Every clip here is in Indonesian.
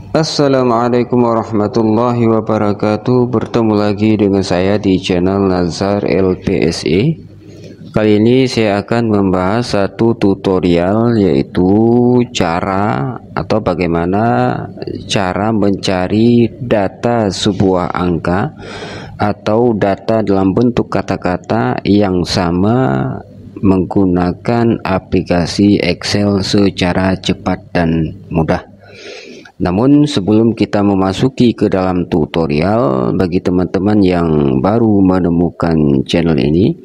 Assalamualaikum warahmatullahi wabarakatuh. Bertemu lagi dengan saya di channel Nazar LPSE. Kali ini saya akan membahas satu tutorial, yaitu cara atau bagaimana cara mencari data sebuah angka atau data dalam bentuk kata-kata yang sama menggunakan aplikasi Excel secara cepat dan mudah. Namun sebelum kita memasuki ke dalam tutorial, bagi teman-teman yang baru menemukan channel ini,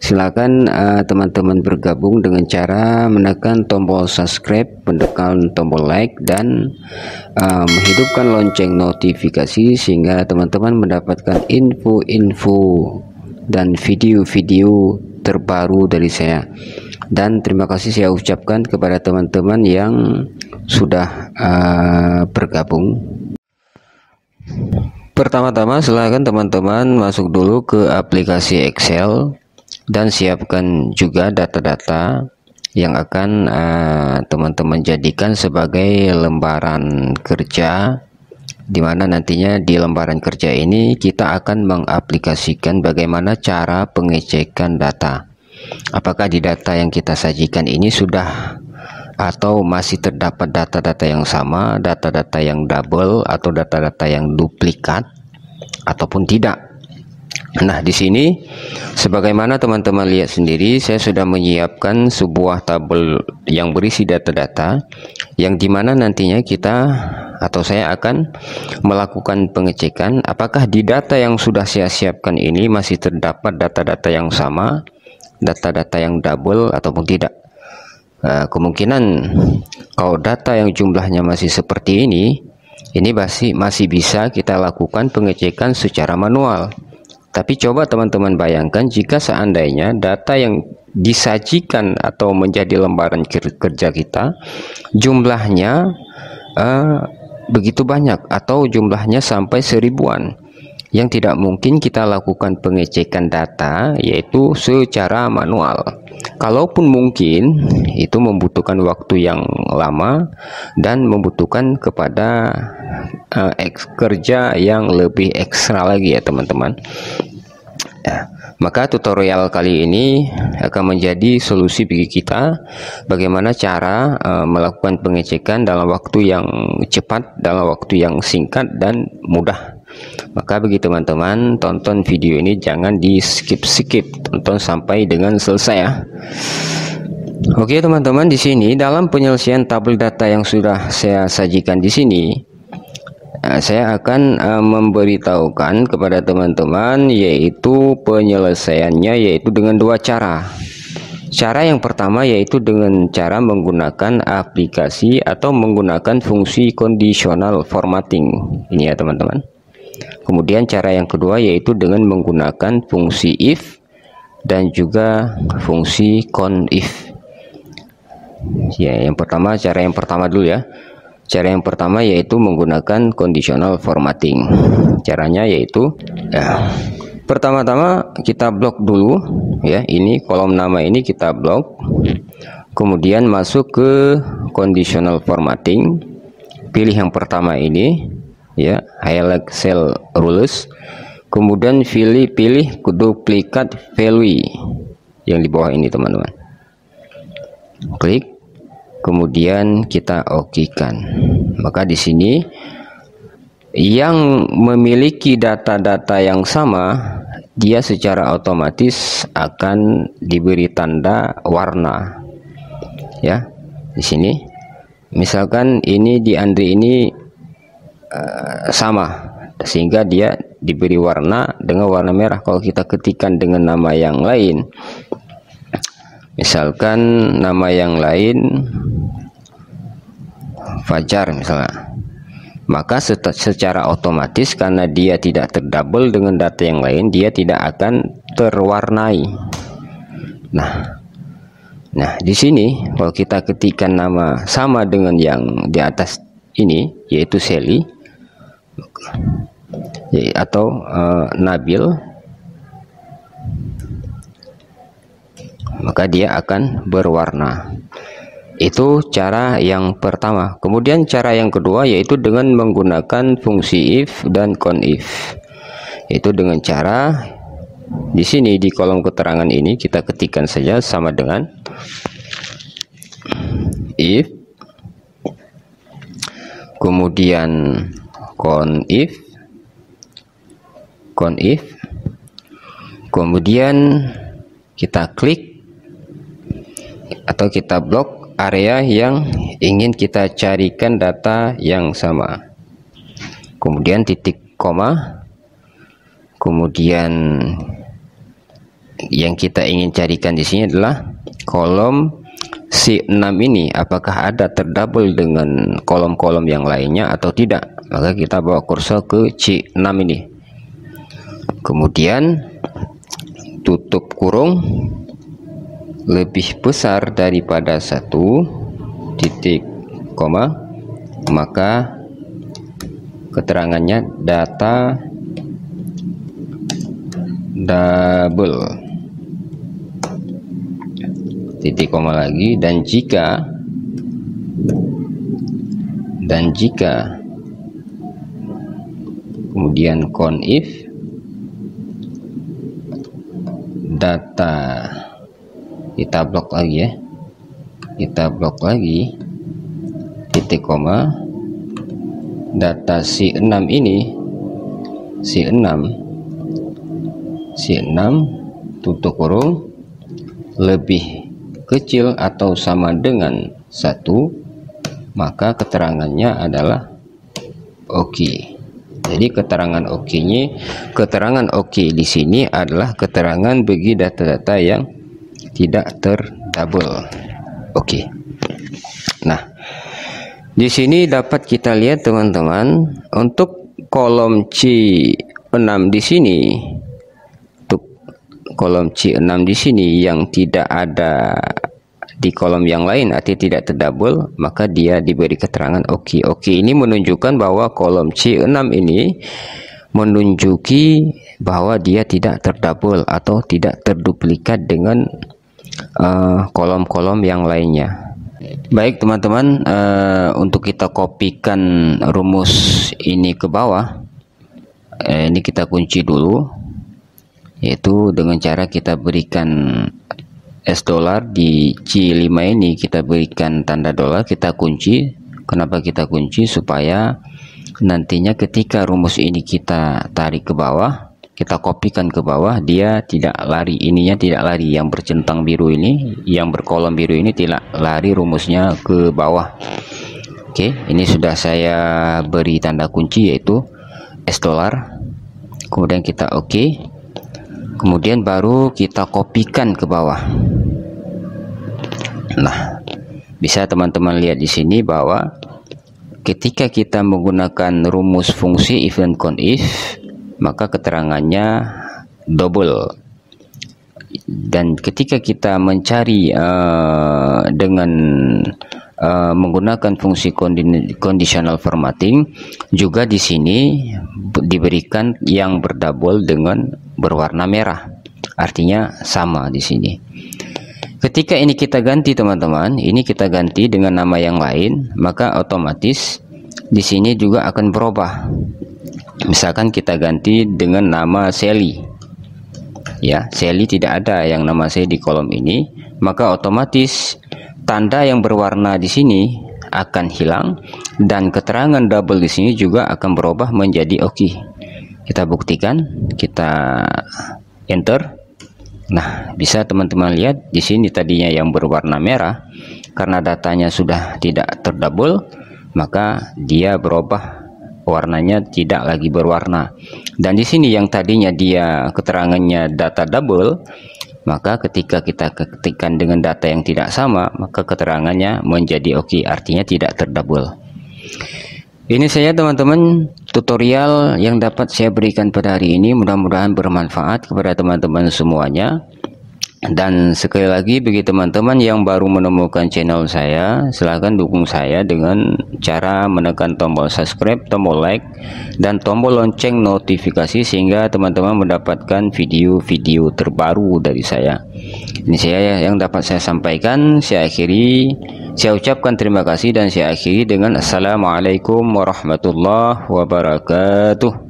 silakan teman-teman bergabung dengan cara menekan tombol subscribe, menekan tombol like, dan menghidupkan lonceng notifikasi sehingga teman-teman mendapatkan info-info dan video-video terbaru dari saya. Dan terima kasih saya ucapkan kepada teman-teman yang sudah bergabung. Pertama-tama silakan teman-teman masuk dulu ke aplikasi Excel dan siapkan juga data-data yang akan teman-teman jadikan sebagai lembaran kerja, di mana nantinya di lembaran kerja ini kita akan mengaplikasikan bagaimana cara pengecekan data. Apakah di data yang kita sajikan ini sudah atau masih terdapat data-data yang sama, data-data yang double atau data-data yang duplikat ataupun tidak. Nah, di sini sebagaimana teman-teman lihat sendiri, saya sudah menyiapkan sebuah tabel yang berisi data-data yang dimana nantinya kita atau saya akan melakukan pengecekan apakah di data yang sudah saya siapkan ini masih terdapat data-data yang sama, data-data yang double ataupun tidak. Kemungkinan kalau data yang jumlahnya masih seperti ini masih bisa kita lakukan pengecekan secara manual. Tapi coba teman-teman bayangkan jika seandainya data yang disajikan atau menjadi lembaran kerja kita jumlahnya begitu banyak atau jumlahnya sampai seribuan, yang tidak mungkin kita lakukan pengecekan data yaitu secara manual. Kalaupun mungkin, itu membutuhkan waktu yang lama dan membutuhkan kepada kerja yang lebih ekstra lagi ya teman-teman. Maka tutorial kali ini akan menjadi solusi bagi kita bagaimana cara melakukan pengecekan dalam waktu yang cepat, dalam waktu yang singkat dan mudah. Maka bagi teman-teman, tonton video ini jangan di skip-skip, tonton sampai dengan selesai ya. Oke teman-teman, di sini dalam penyelesaian tabel data yang sudah saya sajikan di sini, saya akan memberitahukan kepada teman-teman yaitu penyelesaiannya yaitu dengan dua cara. Cara yang pertama yaitu dengan cara menggunakan aplikasi atau menggunakan fungsi conditional formatting ini ya teman-teman. Kemudian cara yang kedua yaitu dengan menggunakan fungsi if dan juga fungsi conif. Ya, cara yang pertama dulu ya. Cara yang pertama yaitu menggunakan conditional formatting. Caranya yaitu pertama-tama kita blok dulu ya, ini kolom nama ini kita blok. Kemudian masuk ke conditional formatting. Pilih yang pertama ini ya, highlight cell rules, kemudian pilih duplicate value yang di bawah ini teman-teman, klik, kemudian kita okekan. Maka di sini yang memiliki data-data yang sama dia secara otomatis akan diberi tanda warna ya. Di sini misalkan ini di Andri ini sama, sehingga dia diberi warna dengan warna merah. Kalau kita ketikkan dengan nama yang lain, misalkan nama yang lain Fajar misalnya, maka secara otomatis karena dia tidak terdouble dengan data yang lain, dia tidak akan terwarnai. Nah di sini kalau kita ketikkan nama sama dengan yang di atas ini yaitu Sally atau Nabil, maka dia akan berwarna. Itu cara yang pertama. Kemudian cara yang kedua yaitu dengan menggunakan fungsi if dan conif. Itu dengan cara di sini di kolom keterangan ini kita ketikkan saja sama dengan if, kemudian conif, kemudian kita klik atau kita blok area yang ingin kita carikan data yang sama, kemudian titik koma, kemudian yang kita ingin carikan di sini adalah kolom C6 ini apakah ada terdouble dengan kolom-kolom yang lainnya atau tidak. Maka kita bawa kursor ke C6 ini, kemudian tutup kurung lebih besar daripada 1 titik koma, maka keterangannya data double titik koma lagi, dan jika kemudian conif data, kita blok lagi ya, kita blok lagi titik koma, data C6 ini, C6 tutup kurung lebih kecil atau sama dengan 1, maka keterangannya adalah oke. Jadi keterangan oke di sini adalah keterangan bagi data-data yang tidak terdouble. Oke. Nah, di sini dapat kita lihat teman-teman, untuk kolom C6 di sini, untuk kolom C6 di sini yang tidak ada di kolom yang lain artinya tidak terdouble, maka dia diberi keterangan oke. Oke ini menunjukkan bahwa kolom C6 ini menunjuki bahwa dia tidak terdouble atau tidak terduplikat dengan kolom-kolom yang lainnya. Baik teman-teman, untuk kita kopikan rumus ini ke bawah, ini kita kunci dulu, yaitu dengan cara kita berikan $, di C5 ini kita berikan tanda $, kita kunci. Kenapa kita kunci? Supaya nantinya ketika rumus ini kita tarik ke bawah, kita kopikan ke bawah, dia tidak lari, ininya tidak lari, yang bercentang biru ini, yang berkolom biru ini tidak lari rumusnya ke bawah. Oke, ini sudah saya beri tanda kunci yaitu $, kemudian kita oke, kemudian baru kita kopikan ke bawah. Nah, bisa teman-teman lihat di sini bahwa ketika kita menggunakan rumus fungsi if dan conif, maka keterangannya double. Dan ketika kita mencari dengan menggunakan fungsi conditional formatting, juga di sini diberikan yang berdouble dengan berwarna merah, artinya sama di sini. Ketika ini kita ganti teman-teman, ini kita ganti dengan nama yang lain, maka otomatis di sini juga akan berubah. Misalkan kita ganti dengan nama Sally, ya Sally tidak ada yang nama saya di kolom ini, maka otomatis tanda yang berwarna di sini akan hilang dan keterangan double di sini juga akan berubah menjadi oke. Kita buktikan, kita enter. Nah, bisa teman-teman lihat di sini tadinya yang berwarna merah, karena datanya sudah tidak terdouble, maka dia berubah warnanya tidak lagi berwarna. Dan di sini yang tadinya dia keterangannya data double, maka ketika kita ketikkan dengan data yang tidak sama, maka keterangannya menjadi oke, artinya tidak terdouble. Ini saya teman-teman tutorial yang dapat saya berikan pada hari ini, mudah-mudahan bermanfaat kepada teman-teman semuanya. Dan sekali lagi bagi teman-teman yang baru menemukan channel saya, silahkan dukung saya dengan cara menekan tombol subscribe, tombol like, dan tombol lonceng notifikasi sehingga teman-teman mendapatkan video-video terbaru dari saya. Ini saya yang dapat saya sampaikan. Saya ucapkan terima kasih dan saya akhiri dengan assalamualaikum warahmatullahi wabarakatuh.